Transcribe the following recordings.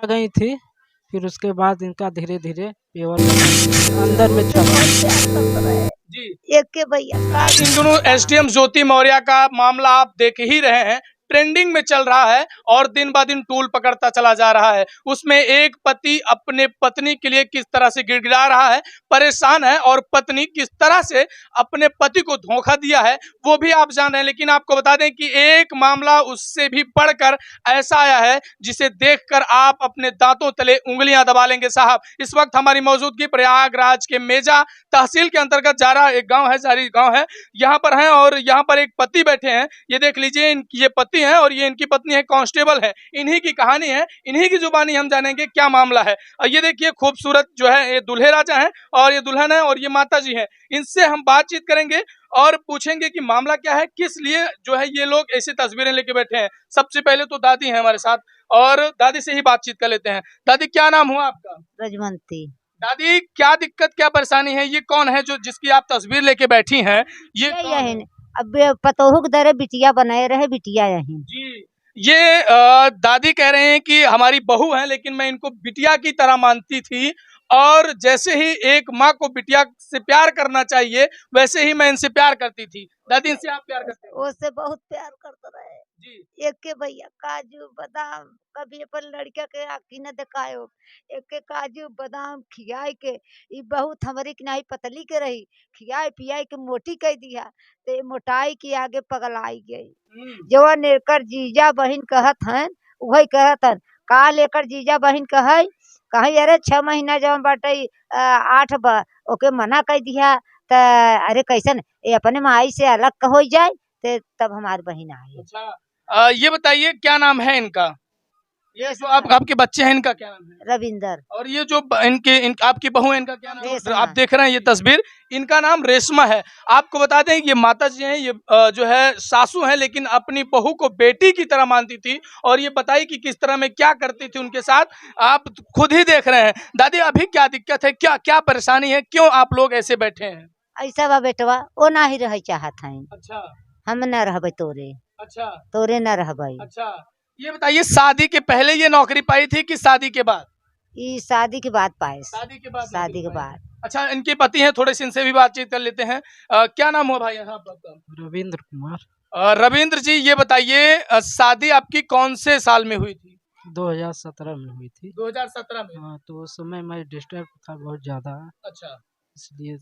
आ गई थी, फिर उसके बाद इनका धीरे धीरे पेवर अंदर में चला। जी एक के भैया इन दोनों एसडीएम ज्योति मौर्य का मामला आप देख ही रहे हैं, ट्रेंडिंग में चल रहा है और दिन ब दिन टूल पकड़ता चला जा रहा है। उसमें एक पति अपने पत्नी के लिए किस तरह से गिड़गिड़ा रहा है, परेशान है, और पत्नी किस तरह से अपने पति को धोखा दिया है वो भी आप जान रहे हैं। लेकिन आपको बता दें कि एक मामला उससे भी बढ़कर ऐसा आया है जिसे देखकर आप अपने दांतों तले उंगलियां दबा लेंगे साहब। इस वक्त हमारी मौजूदगी प्रयागराज के मेजा तहसील के अंतर्गत जा रहा एक गांव है, जारी गांव है, यहाँ पर है और यहाँ पर एक पति बैठे हैं। ये देख लीजिए, ये पति हैं और ये इनकी पत्नी है, कांस्टेबल है। इन्हीं की कहानी है, इन्हीं की जुबानी हम जानेंगे क्या मामला है। और ये देखिए खूबसूरत जो है ये दूल्हे राजा हैं और ये दुल्हन है और ये माता जी हैं। इनसे हम बातचीत करेंगे और पूछेंगे कि मामला क्या है, किस लिए जो है ये लोग ऐसी तस्वीरें लेके बैठे हैं। सबसे पहले तो दादी हैं हमारे साथ और दादी से ही बातचीत कर लेते हैं। दादी क्या नाम हुआ आपका? रजवंती। दादी क्या दिक्कत क्या परेशानी है? ये कौन है जो जिसकी आप तस्वीर लेके बैठी हैं? ये कौन है? अब पतोहुक दरे बिटिया बनाए रहे बिटिया यही जी, ये दादी कह रहे हैं कि हमारी बहू है, लेकिन मैं इनको बिटिया की तरह मानती थी और जैसे ही एक माँ को बिटिया से प्यार करना चाहिए वैसे ही मैं इनसे प्यार करती थी। दादी इनसे आप प्यार करते हैं? उससे बहुत प्यार करते रहे। जी एक के भैया काजू बादाम कभी अपन लड़का के आखी न दिखायो, एक के काजू बादाम खियाई के ई बहुत हमारी की नहीं पतली के रही, खियाई पियाई के मोटी कर दिया ते मोटाई की आगे पगलाई गई। जो लेकर जीजा बहन कहत हैं वही कहत हैं, का लेकर जीजा बहन कही अरे 6 महीना जब बाटे 8 ओके मना कर दिया त अरे कैसन ये अपने माई से अलग हो जाए ते तब हमारी बहन आई। अच्छा, ये बताइए क्या नाम है इनका? ये जो आपके बच्चे हैं इनका क्या नाम है? रविंदर। और ये जो आपकी बहू है इनका क्या नाम है? रेशमा। आप देख रहे हैं ये तस्वीर, इनका नाम रेशमा है। आपको बता दें ये माता जी हैं, ये जो है सासू हैं, लेकिन अपनी बहू को बेटी की तरह मानती थी और ये बताइए कि किस तरह में क्या करती थी उनके साथ, आप खुद ही देख रहे हैं। दादी अभी क्या दिक्कत है, क्या क्या परेशानी है, क्यों आप लोग ऐसे बैठे हैं? ऐसा बा बेटवा वो ना ही रह चाहत हैं, अच्छा हम न रहबे तोरे अच्छा तोरे न रहबे। अच्छा, ये बताइए शादी के पहले ये नौकरी पाई थी कि शादी के बाद? ई शादी के बाद पाए। शादी के बाद शादी के नौकरी पाई। बाद। अच्छा, इनके पति हैं, थोड़े से इनसे भी बातचीत कर लेते हैं। क्या नाम हुआ भाई आपका? रविंद्र कुमार। रविंद्र जी ये बताइए, शादी आपकी कौन से साल में हुई थी? 2017 में हुई थी। 2017 में। हाँ, तो उस समय मैं डिस्टर्ब था बहुत ज़्यादा, अच्छा, इसलिए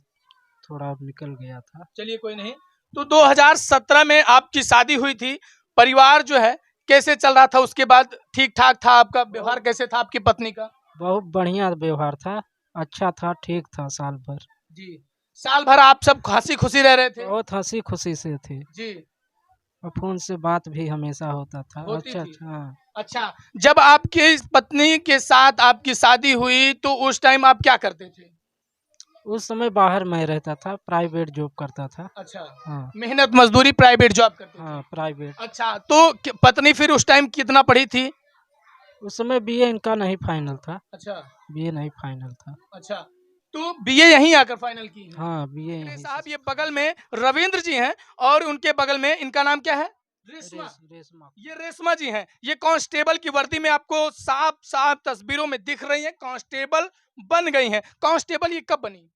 थोड़ा निकल गया था। चलिए कोई नहीं। तो 2017 में आपकी शादी हुई थी, परिवार जो है कैसे चल रहा था उसके बाद? ठीक ठाक था? आपका व्यवहार कैसे था आपकी पत्नी का? बहुत बढ़िया व्यवहार था, अच्छा था, ठीक था साल भर। जी, साल भर आप सब हंसी खुशी रह रहे थे? बहुत हंसी खुशी से थे जी, और फोन से बात भी हमेशा होता था। होती अच्छा थी। अच्छा। हाँ। अच्छा, जब आपकी पत्नी के साथ आपकी शादी हुई तो उस टाइम आप क्या करते थे? उस समय बाहर मैं रहता था, प्राइवेट जॉब करता था। अच्छा, हाँ मेहनत मजदूरी प्राइवेट जॉब करते थे। हाँ, प्राइवेट। अच्छा, तो पत्नी फिर उस टाइम कितना पढ़ी थी? उस समय बीए इनका नहीं फाइनल था। अच्छा बीए नहीं फाइनल था। अच्छा, तो बीए यहीं आकर फाइनल की है? हाँ, बीए अरे यहीं साहब से। ये बगल में रविंद्र जी हैं और उनके बगल में इनका नाम क्या है? रेशमा। रेशमा। ये रेशमा जी हैं, ये कांस्टेबल की वर्दी में आपको साफ साफ तस्वीरों में दिख रही हैं, कांस्टेबल बन गई हैं। कांस्टेबल ये कब बनी?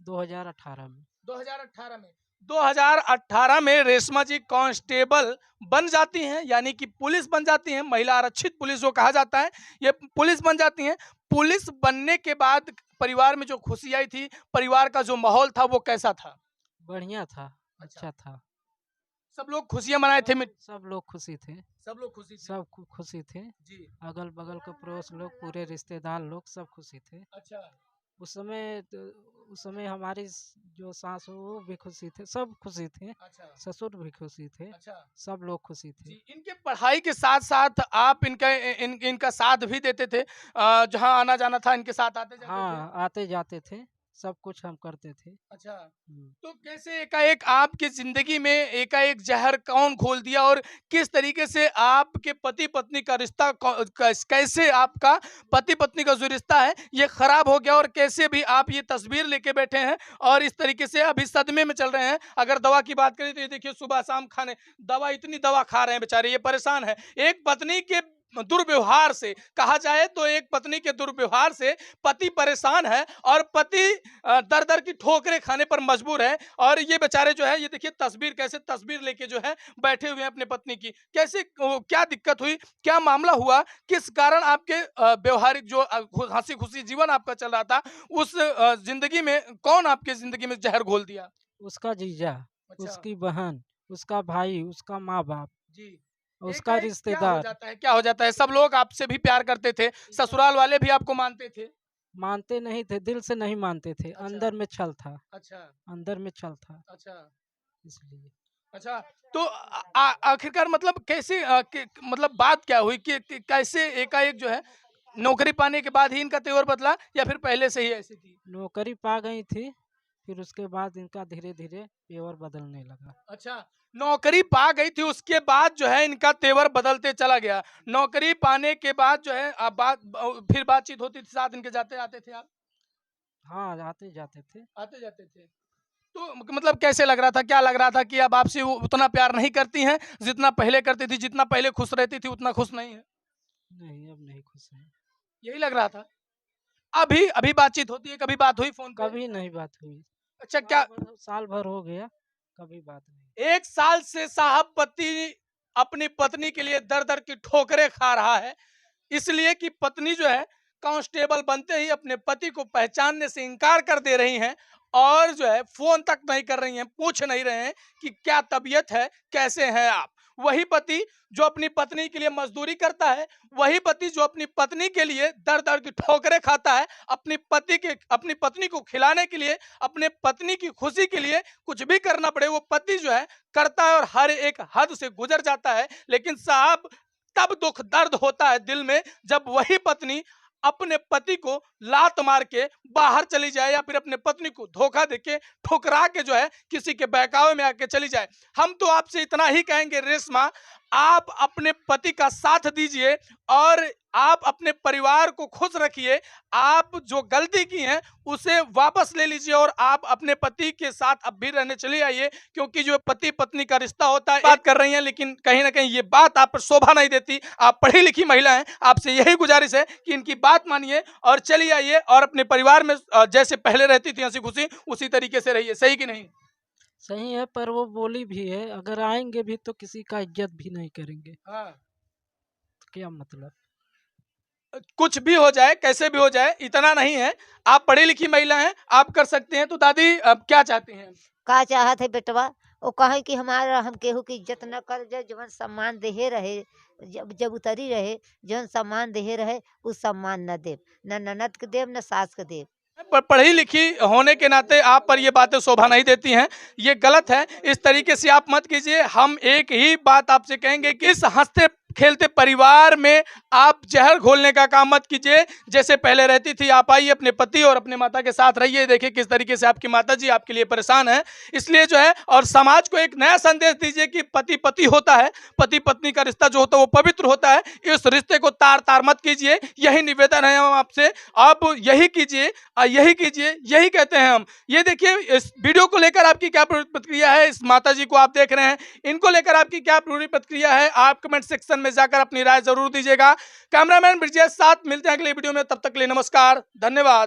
2018 में। 2018 में। 2018 में रेशमा जी कांस्टेबल बन जाती हैं, यानी कि पुलिस बन जाती हैं, महिला आरक्षित पुलिस जो कहा जाता है, ये पुलिस बन जाती हैं। पुलिस बनने के बाद परिवार में जो खुशी आई थी, परिवार का जो माहौल था वो कैसा था? बढ़िया था, अच्छा था। सब लोग खुशियां मनाए थे? सब लोग खुशी थे। सब लोग खुशी थे। सब खुशी थे। जी। अगल बगल के पड़ोस लोग, पूरे रिश्तेदार लोग सब खुशी थे। अच्छा, उस समय हमारी जो सास हो वो भी खुशी थे, सब खुशी थे। अच्छा, ससुर भी खुशी थे। अच्छा। सब लोग खुशी थे। जी, इनके पढ़ाई के साथ साथ आप इनका साथ भी देते थे? जहाँ आना जाना था इनके साथ आते जाते थे? हाँ, आते जाते थे, सब कुछ हम करते थे। अच्छा, हम्म। तो कैसे एकाएक आपकी जिंदगी में एकाएक जहर कौन घोल दिया और किस तरीके से आपके पति पत्नी का रिश्ता कैसे आपका पति पत्नी का जो रिश्ता है ये खराब हो गया और कैसे भी आप ये तस्वीर लेके बैठे हैं और इस तरीके से अभी सदमे में चल रहे हैं? अगर दवा की बात करें तो ये देखिए सुबह शाम खाने दवा, इतनी दवा खा रहे हैं बेचारे, ये परेशान है। एक पत्नी के दुर्व्यवहार से, कहा जाए तो एक पत्नी के दुर्व्यवहार से पति परेशान है और पति दर दर की ठोकरें खाने पर मजबूर है। और ये बेचारे जो है, ये देखिए तस्वीर, कैसे तस्वीर लेके जो है बैठे हुए हैं अपने पत्नी की। कैसे क्या दिक्कत हुई, क्या मामला हुआ, किस कारण आपके व्यवहारिक जो हंसी खुशी जीवन आपका चल रहा था, उस जिंदगी में कौन आपके जिंदगी में जहर घोल दिया? उसका जीजा, अच्छा। उसकी बहन, उसका भाई, उसका माँ-बाप, जी। उसका एकाएक क्या हो रिश्तेदार। जाता है, क्या हो जाता है? सब लोग आपसे भी प्यार करते थे, ससुराल वाले भी आपको मानते थे। मानते नहीं थे, दिल से नहीं मानते थे, अच्छा। अंदर में छल था, अच्छा। अंदर में छल था, अच्छा। इसलिए। अच्छा। तो आखिरकार मतलब कैसे मतलब बात क्या हुई कि कैसे एकाएक जो है नौकरी पाने के बाद ही इनका तेवर बदला, या फिर पहले से ही ऐसी थी? नौकरी पा गई थी, फिर उसके बाद इनका धीरे-धीरे तेवर बदलने लगा। अच्छा, नौकरी पा गई थी, उसके बाद जो है इनका तेवर बदलते चला गया। नौकरी पाने के बाद जो है फिर बातचीत होती थी, साथ इनके जाते आते थे आप? हाँ, आते-जाते थे। आते जाते थे। तो मतलब कैसे लग रहा था, क्या लग रहा था कि अब आपसे वो उतना प्यार नहीं करती हैं जितना पहले करती थी, जितना पहले खुश रहती थी उतना खुश नहीं है? नहीं, अब नहीं खुश हैं। यही लग रहा था। अभी अभी बातचीत होती है, कभी बात हुई फोन पे? कभी नहीं बात हुई। अच्छा, क्या साल भर हो गया, कभी बात नहीं। 1 साल से साहब पति अपनी पत्नी के लिए दर-दर की ठोकरें खा रहा है, इसलिए कि पत्नी जो है कांस्टेबल बनते ही अपने पति को पहचानने से इनकार कर दे रही हैं और जो है फ़ोन तक नहीं कर रही हैं, पूछ नहीं रहे हैं कि क्या तबीयत है, कैसे हैं आप? वही पति जो अपनी पत्नी के लिए मज़दूरी करता है, वही पति जो अपनी पत्नी के लिए दर-दर की ठोकरें खाता है, अपनी पत्नी को खिलाने के लिए, अपने पत्नी की खुशी के लिए कुछ भी करना पड़े, वो पति जो है करता है और हर एक हद से गुज़र जाता है। लेकिन साहब तब दुख दर्द होता है दिल में जब वही पत्नी अपने पति को लात मार के बाहर चली जाए, या फिर अपने पत्नी को धोखा देके ठुकरा के जो है किसी के बहकावे में आके चली जाए। हम तो आपसे इतना ही कहेंगे रेशमा, आप अपने पति का साथ दीजिए और आप अपने परिवार को खुश रखिए। आप जो गलती की हैं उसे वापस ले लीजिए और आप अपने पति के साथ अब भी रहने चले आइए, क्योंकि जो पति पत्नी का रिश्ता होता है, बात कर रही हैं लेकिन कहीं ना कहीं ये बात आप पर शोभा नहीं देती। आप पढ़ी लिखी महिला हैं, आपसे यही गुजारिश है कि इनकी बात मानिए और चलिए आइए और अपने परिवार में जैसे पहले रहती थी हंसी खुशी उसी तरीके से रहिए। सही कि नहीं? सही है, पर वो बोली भी है, अगर आएँगे भी तो किसी का इज़्ज़त भी नहीं करेंगे, हाँ। तो क्या मतलब? कुछ भी हो जाए, कैसे भी हो जाए, इतना नहीं है। आप पढ़ी लिखी महिला हैं, आप कर सकते हैं। तो दादी अब क्या चाहते हैं? का चाहत है बेटवा, वो कहे कि हमारा हम केहू की इज्जत न कर जाए, जवन सम्मान देहे रहे, जब जब उतरी रहे, जवन सम्मान देहे रहे उ सम्मान न देव, न ननद के देव, न सास के देव। पढ़ी लिखी होने के नाते आप पर ये बातें शोभा नहीं देती हैं, ये गलत है। इस तरीके से आप मत कीजिए। हम एक ही बात आपसे कहेंगे कि इस हंसते खेलते परिवार में आप जहर घोलने का काम मत कीजिए। जैसे पहले रहती थी, आप आइए अपने पति और अपने माता के साथ रहिए। देखिए किस तरीके से आपकी माता जी आपके लिए परेशान है। इसलिए जो है, और समाज को एक नया संदेश दीजिए कि पति पति होता है, पति पत्नी का रिश्ता जो होता है वो पवित्र होता है। इस रिश्ते को तार तार मत कीजिए, यही निवेदन है हम आपसे। आप यही कीजिए, यही कीजिए, यही कहते हैं हम। ये देखिए, इस वीडियो को लेकर आपकी क्या प्रतिक्रिया है? इस माता जी को आप देख रहे हैं, इनको लेकर आपकी क्या पूरी प्रतिक्रिया है? आप कमेंट सेक्शन में जाकर अपनी राय जरूर दीजिएगा। कैमरामैन ब्रिजेश साथ मिलते हैं अगले वीडियो में, तब तक के लिए नमस्कार, धन्यवाद।